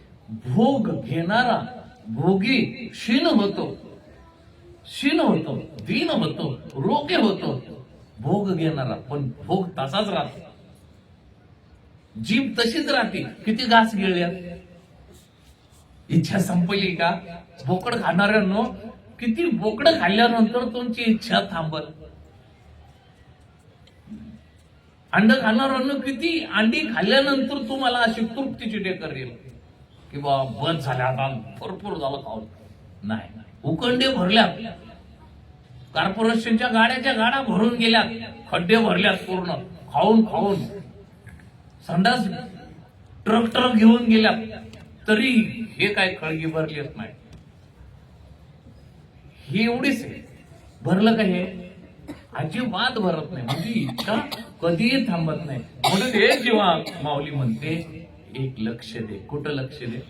भोग घेणारा भोगी क्षीण होतो, दीन होतो, रोगे होतो. भोग घेणारा पण भोग तसाच राहतो, जीभ तशीच राहते. किती घास गिळल्या, इच्छा संपली का? बोकड खाणाऱ्यांनो, किती बोकड खाल्ल्यानंतर तुमची इच्छा थांबल. अंड खाणाऱ्यांनो, किती अंडी खाल्ल्यानंतर तुम्हाला अशी तृप्तीची ढेकर येईल की बाबा बस झाल्या, आता भरपूर झालं खाऊन. नाही, उकंडे भरल्यात, कॉर्पोरेशनच्या गाड्या भरून गेल्यात, खड्डे भरल्यात पूर्ण खाऊन. संडास ट्रक घेऊन गेल्यात, तरी हे काय खळगी भरलीच नाही. ही एवढीच आहे. भरलं का? हे अजिबात भरत नाही. म्हणजे इच्छा कधीही थांबत नाही. म्हणून हे जेव्हा माऊली म्हणते, एक लक्ष दे. कुठं लक्ष दे?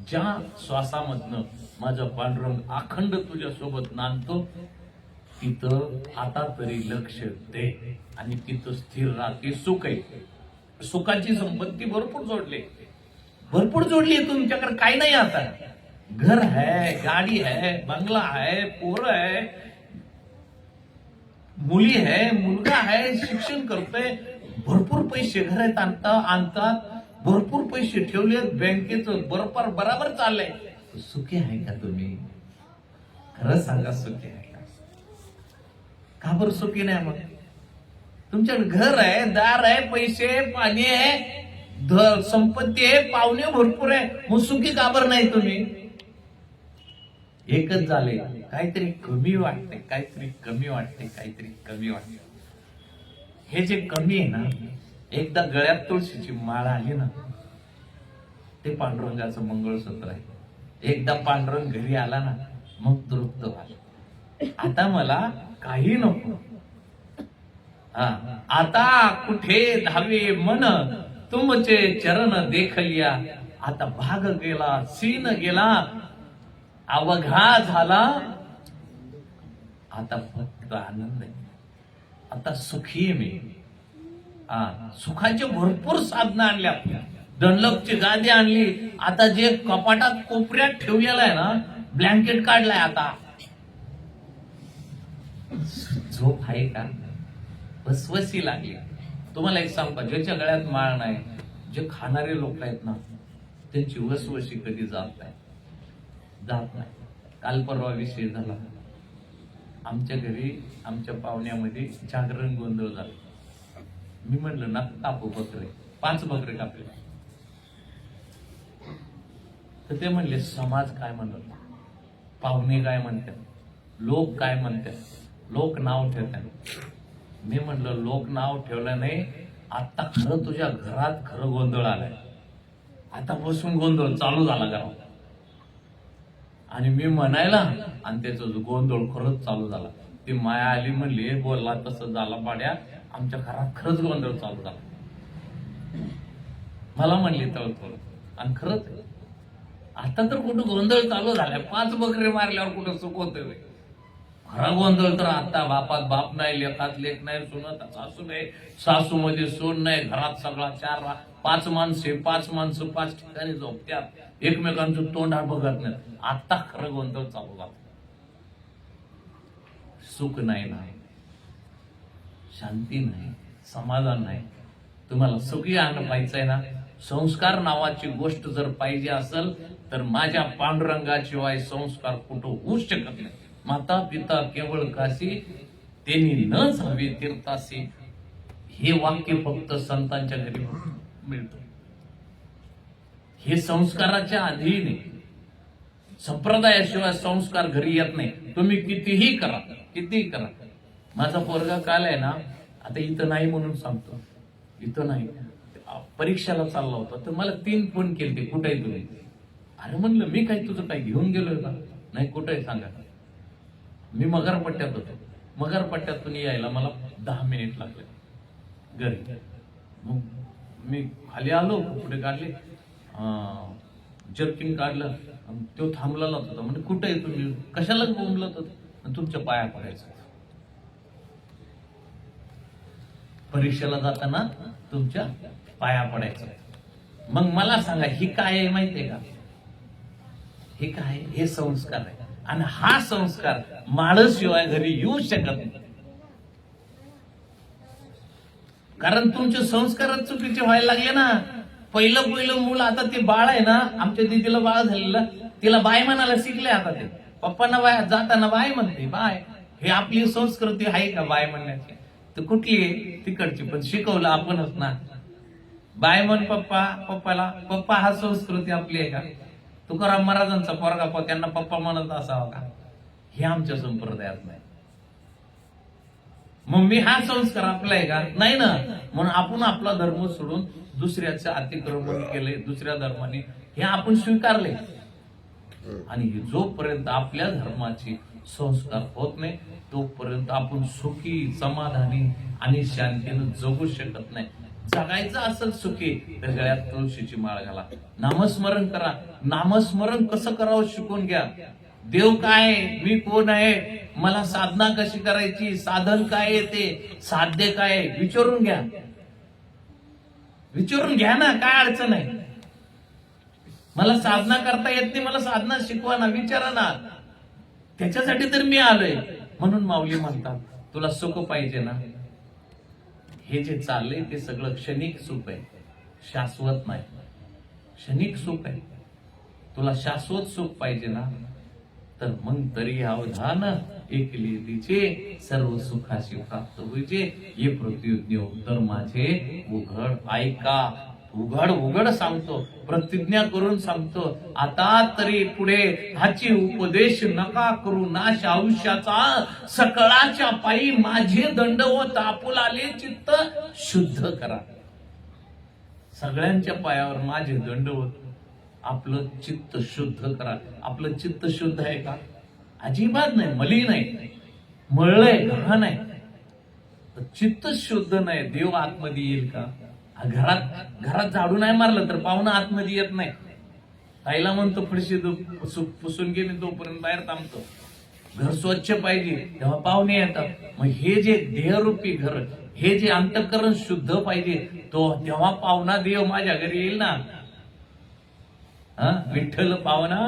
ज्या श्वासामधनं माझा पांडुरंग अखंड तुझ्या सोबत नांदतो, तिथं आता तरी लक्ष दे आणि तिथं स्थिर राहते. सुख आहे, सुखाची संपत्ती भरपूर जोडली आहे. तुमच्याकडे काही नाही. आता घर है, गाडी है, बंगला है, पोरं है, मुली है, मुलगा है, शिक्षण करतोय, भरपूर पैसे घरात आणतात, भरपूर पैसे ठेवलेत बँकेचं, बरोबर चाललंय. सुखी आहे का तुम्ही? खरं सांगा, सुखी आहे का? बरं सुखी नाही? मग तुमच्याकडे घर आहे, दार आहे, पैसे, पाणी आहे, संपत्ती आहे, पाहुणे भरपूर आहे, मग सुखी का बरं नाही तुम्ही? एकच झाले, काहीतरी कमी वाटते. हे जे कमी आहे ना, एकदा गळ्यात तुळशीची माळ आली ना, ते पांडुरंगाचं मंगळसूत्र आहे. एकदा पांडुरंग घरी आला ना, मग तृप्त व्हाल. आता मला काही नको, हा, आता कुठे धावे मन तुमचे चरण देखलिया, आता भाग गेला सीन गेला अवघा झाला, आता फक्त आनंद आहे, आता सुखी आहे मी. सुखाचे भरपूर साधनं आणली, आपल्या डनलपची गादी आणली, आता जे कपाटात कोपऱ्यात ठेवलेलं आहे ना, ब्लँकेट काढलाय, आता झोप आहे का? वसवसी लागली. तुम्हाला एक सांगू का, ज्याच्या गळ्यात माळ नाही, जे खाणारे लोक आहेत ना, त्यांची वसवशी कधी जात नाही. काल परवा विषय झाला आमच्या घरी, आमच्या पाहुण्यामध्ये जागरण गोंधळ झाला. मी म्हणलं ना, कापू बकरे, 5 बकरे कापले. तर ते म्हणले समाज काय म्हणत, पाहुणे काय म्हणतात, लोक काय म्हणतात, लोक नाव ठेवतात. मी म्हणलं लोक नाव ठेवलं नाही, आता खरं तुझ्या घरात खरं गोंधळ आलाय, आता बसून गोंधळ चालू झाला घरात. आणि मी म्हणायला, आणि त्याचा गोंधळ खरंच चालू झाला. ती माया आली, म्हणली बोलला तसं झाला पाड्या, आमच्या घरात खरंच गोंधळ चालू झाला. मला म्हणली थोडं, आणि खरंच आता तर कुठं गोंधळ चालू झालाय, 5 बकरे मारल्यावर कुठं सुख होतंय. खरा गोंधळ तर आता बापात बाप नाही, लेखात लेख नाही, सुनत सासू नाही, सासू मध्ये सून नाही, घरात सगळा 5 माणसे 5 ठिकाणी झोपत्यात, एकमेकांचं तोंड बघत नाही. आता खरं गोंधळ चालू झाला. सुख नाही ना, शांती नाही, समाधान नाही. तुम्हाला सुखी आणलं पाहिजे ना, संस्कार नावाची गोष्ट जर पाहिजे असेल तर माझ्या पांडुरंगाशिवाय संस्कार कुठं होऊच शकत नाही. माता पिता केवळ काशी, त्यांनी न जावे तीर्थासी, हे वाक्य फक्त संतांच्या घरी मिळतं. हे संस्काराच्या अधीन आहे. संप्रदायाशिवाय संस्कार घरी येत नाही. तुम्ही कितीही करा. माझा पोरगा काल आहे ना, आता इथं नाही म्हणून सांगतो, इथं नाही, परीक्षेला चालला होता, तर मला 3 फोन केले, कुठे आहे तुम्ही? अरे म्हणलं मी काय तुझं काय घेऊन गेलोय का? नाही, कुठे आहे सांगा. मी मगरपट्ट्यात होतो, मगरपट्ट्यातून यायला मला 10 मिनिट लागले घरी. मग मी खाली आलो, कपडे काढले, जर्किन काढलं, तो थांबलेला होता. म्हणजे कुठे आहे तुम्ही, कशाला बोंबलत होत? तुमच्या पाया पडायचं, परीक्षेला जाताना तुमच्या पाया पडायचं. मग मला सांगा, ही काय आहे माहितीये का? हे काय? हे संस्कार आहे. आणि हा संस्कार माळशिवाय घरी येऊ शकत नाही. कारण तुमचे संस्कारच चुकीचे व्हायला लागले ना. पहिलं मुलं, आता ते बाळ आहे ना, आमच्या दिदीला बाळ झालेलं, तिला बाय म्हणायला शिकले. आता ते पप्पांना बाय, जाताना बाय म्हणते, बाय. हे आपली संस्कृती आहे का बाय म्हणण्याची? तर कुठली आहे? तिकडची. पण शिकवलं आपणच ना, बाय म्हण पप्पाला. पप्पा हा संस्कृती आपली आहे का? तुकाराम महाराजांचा पोरगा त्यांना पप्पा म्हणत असावा का? हे आमच्या संप्रदायात नाही. मग मी हा संस्कार आपला आहे का? नाही ना. म्हणून आपण आपला धर्म सोडून दुसऱ्याचं अतिक्रमण केले, दुसऱ्या धर्माने हे आपण स्वीकारले. आणि जोपर्यंत आपल्या धर्माचे संस्कार होत नाही, तोपर्यंत आपण सुखी, समाधानी आणि शांतीनं जगू शकत नाही. जगायचं असेल सुखी तर गळ्यात तुळशीची माळ घाला, नामस्मरण करा. नामस्मरण कसं करावं शिकून घ्या. देव काय, मी कोण आहे, मला साधना कशी करायची, साधन काय आहे, ते साध्य काय आहे, विचारून घ्या. विचारून घ्या ना, काय अडचण आहे. मला साधना करता येत नाही, मला साधना शिकवा ना, विचारा ना. त्याच्यासाठी तर मी आलोय. म्हणून माऊली म्हणतात, तुला सुख पाहिजे ना, हे जे चाललंय ते सगळं क्षणिक सुख आहे, शाश्वत नाही. क्षणिक सुख आहे. तुला शाश्वत सुख पाहिजे ना, तर मग तरी अवधान ऐकले तिचे, सर्व सुखाशी प्राप्त होईचे. हे प्रतिज्ञ उत्तर माझे उघड ऐका. उघड सांगतो, प्रतिज्ञा करून सांगतो. आता तरी पुढे हाची उपदेश नका करू नाश आयुष्याचा, सकळाच्या पायी माझे दंडवत आपुलाले चित्त शुद्ध करा. सगळ्यांच्या पायावर माझे दंडवत, आपलं चित्त शुद्ध करा. आपलं चित्त शुद्ध आहे का? अजिबात नाही. मलिन आहे, मळलंय, घाण आहे. तर चित्त शुद्ध नाही, देव आतमध्ये येईल का? घरात झाडू नाही मारलं तर पाहुणं आतमध्ये येत नाही. ताईला म्हणतो फडशी पुसून घे, मी तोपर्यंत बाहेर थांबतो. घर स्वच्छ पाहिजे तेव्हा पाहुणे येतात. मग हे जे देहरूपी घर, हे जे अंतःकरण शुद्ध पाहिजे, तो तेव्हा पाहुणा देव माझ्या घरी येईल ना. विठ्ठल पाहुणा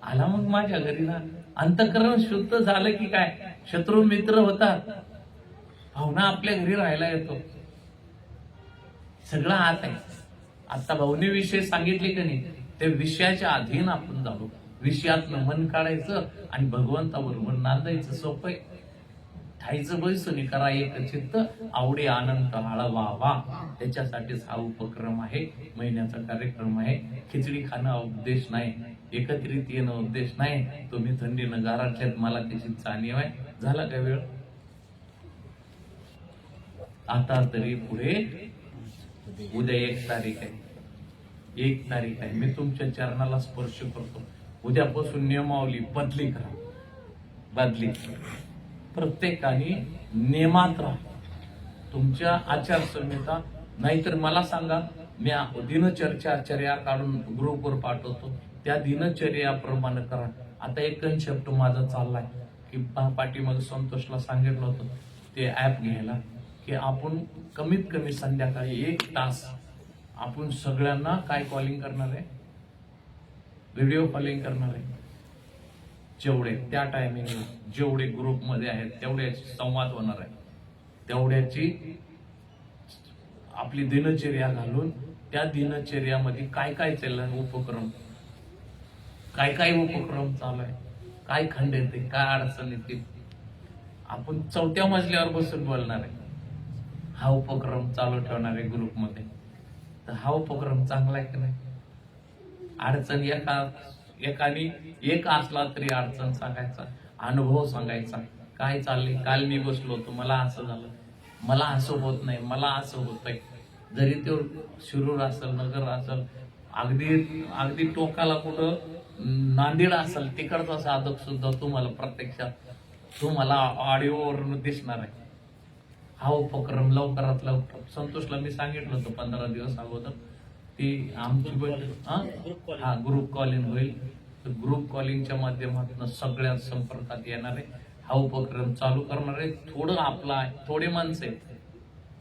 आला मग माझ्या घरी ना. अंतःकरण शुद्ध झालं की काय, शत्रू मित्र होतात, पाहुणा आपल्या घरी राहायला येतो. सगळं आत आहे. आता भाऊने विषय सांगितले की नाही, त्या विषयाच्या अधीन आपण जाऊ. विषयातनं मन काढायचं आणि भगवंताबरोबर नांदायचं. सोपं आहे. ठाईचं बैसुनी करा एक चित्त, आवडे आनंद आळवा वा. त्याच्यासाठीच हा उपक्रम आहे, महिन्याचा कार्यक्रम आहे. खिचडी खाणं उद्देश नाही, एकत्रित येणं उद्देश नाही. तुम्ही थंडीनं गाराटल्यात, मला त्याची जाणीव आहे. झाला काय वेळ? आता तरी पुढे उद्या 1 तारीख आहे. 1 तारीख आहे. मी तुमच्या चरणाला स्पर्श करतो. उद्यापासून नियमावली बदली करा, बदली. प्रत्येकाने नियमात राहा. तुमच्या आचारसंहिता, नाहीतर मला सांगा, मी दिनचर्या काढून ग्रुपवर पाठवतो, त्या दिनचर्याप्रमाणे करा. आता एक कन्सेप्ट माझा चाललाय की पाठीमागे संतोषला सांगितलं होतं ते ऍप घ्यायला, की आपण कमीत कमी संध्याकाळी 1 तास आपण सगळ्यांना काय कॉलिंग करणार आहे, व्हिडिओ कॉलिंग करणार आहे. जेवढे त्या टायमिंगला जेवढे ग्रुपमध्ये आहेत तेवढ्याची संवाद होणार आहे. तेवढ्याची आपली दिनचर्या घालून त्या दिनचर्यामध्ये काय काय चाललंय, उपक्रम काय काय उपक्रम चालू आहे, काय खंड येते, काय अडचण येते, आपण 4थ्या मजल्यावर बसून बोलणार आहे. हा उपक्रम चालू ठेवणार आहे ग्रुपमध्ये. तर हा उपक्रम चांगला आहे की नाही? अडचण एकाने एक असला तरी अडचण सांगायचा, अनुभव सांगायचा. काय चाललंय, काल मी बसलो होतो, मला असं झालं, मला असं होत नाही, मला असं होतंय. जरी तो शिरूर असेल, नगर असेल, अगदी टोकाला कुठं नांदेड असेल, तिकडचा साधक सुद्धा तुम्हाला प्रत्यक्षात तुम्हाला ऑडिओवरून दिसणार आहे. हा उपक्रम लवकरात लवकर, संतोषला मी सांगितलं होतं 15 दिवस अगोदर, ती आमची ग्रुप कॉलिंग होईल. ग्रुप कॉलिंगच्या माध्यमातून सगळ्या संपर्कात येणार आहे. हा उपक्रम चालू करणार आहे. थोडे माणसं आहेत,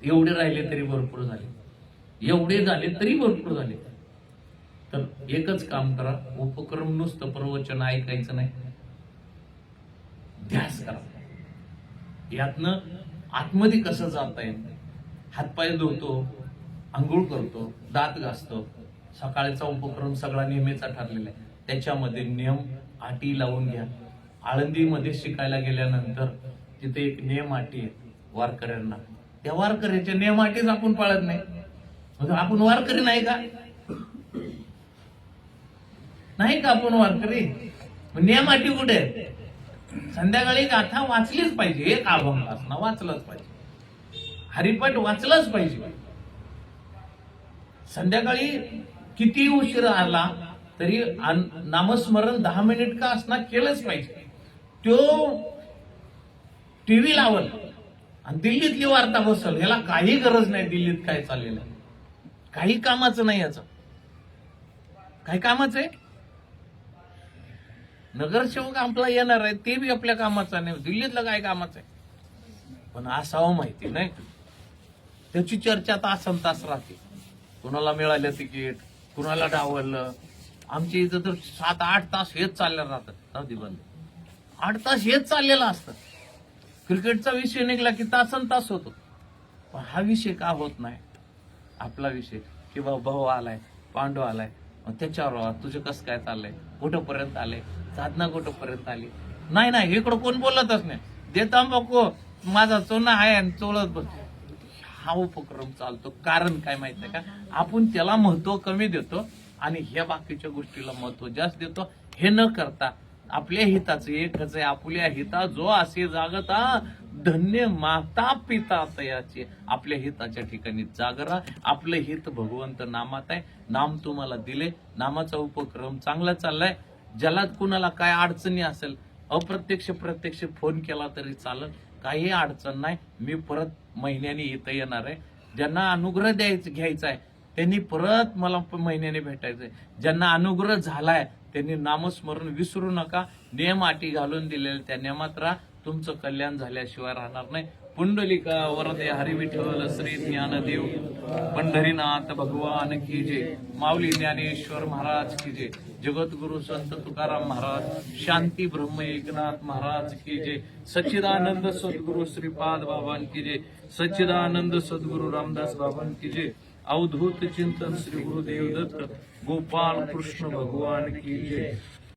एवढे राहिले तरी भरपूर झाले, एवढे झाले तरी भरपूर झाले. तर एकच काम करा, उपक्रम नुसतं प्रवचन ऐकायचं नाही, ध्यास करा. यातनं आतमध्ये कसं जाता येईल, हातपाय धुतो, आंघोळ करतो, दात घासतो. सकाळचा उपक्रम सगळा नेहमीचा ठरलेला आहे. त्याच्यामध्ये नियम अटी लावून घ्या. आळंदीमध्ये शिकायला गेल्यानंतर तिथे एक नियम अटी आहे वारकऱ्यांना. त्या वारकऱ्याच्या नियम अटीच आपण पाळत नाही. आपण वारकरी नाही का? नाही का आपण वारकरी? नियम अटी कुठे आहे? संध्याकाळी गाथा वाचलीच पाहिजे, एक अभंग असणं वाचलंच पाहिजे, हरिपाठ वाचलंच पाहिजे. संध्याकाळी किती उशीर आला तरी नामस्मरण 10 मिनिट का असणार केलंच पाहिजे. तो टीव्ही लावल आणि दिल्लीतली वार्ता बसल, ह्याला काही गरज नाही. दिल्लीत काय चाललेलं आहे काही कामाचं नाही. याचं काही कामाचं आहे? नगरसेवक आपला येणार आहे, ते बी आपल्या कामाचा नाही. दिल्लीतलं काय कामाचं आहे? पण असावं माहिती नाही, त्याची चर्चा तासन तास राहते. कुणाला मिळालं तिकीट, कुणाला डावललं. आमच्या इथं तर 7-8 तास हेच चाललेलं राहतात. 8 तास हेच चाललेलं असतं. क्रिकेटचा विषय निघला की तासन तास होतो. पण हा विषय का होत नाही? आपला विषय की भाऊ आलाय, पांडू आलाय, त्याच्यावर तुझं कसं काय चाललंय, कुठंपर्यंत आलंय, साधना कुठंपर्यंत आली. नाही इकडं कोण बोलतच नाही. देता बघो माझा चोना आहे आणि चोळत बस. हा उपक्रम चालतो. कारण काय माहित आहे का? आपण त्याला महत्व कमी देतो आणि ह्या बाकीच्या गोष्टीला महत्व जास्त देतो. हे न करता आपल्या हिताचं एकच आहे, आपल्या हिता जो असे जागता धन्य माता पिता तयाचे. आपल्या हिताच्या ठिकाणी जागरा. आपलं हित भगवंत नामात आहे. नाम तुम्हाला दिले, नामाचा उपक्रम चांगला चाललाय. ज्याला कुणाला काय अडचणी असेल अप्रत्यक्ष प्रत्यक्ष फोन केला तरी चालेल, काही अडचण नाही. मी परत महिन्याने इथं येणार आहे. ज्यांना अनुग्रह घ्यायचा आहे त्यांनी परत मला महिन्याने भेटायचंय. ज्यांना अनुग्रह झालाय त्यांनी नामस्मरण विसरू नका. नियम अटी घालून दिलेले त्या नियमात राहा. तुमचं कल्याण झाल्याशिवाय राहणार नाही. पुंडलिका वरदे हरी विठ्ठल श्री ज्ञानदेव पंढरीनाथ भगवान की जय. माऊली ज्ञानेश्वर महाराज की जय. जगद्गुरु संत तुकाराम महाराज, शांती ब्रह्म एकनाथ महाराज की जय. सच्चिदानंद सद्गुरु श्रीपाद बाबां की जय. सच्चिदानंद सद्गुरु रामदास बाबां की जय. अवधूत चिंतन श्री गुरुदेव दत्त गोपाल कृष्ण भगवान की जय.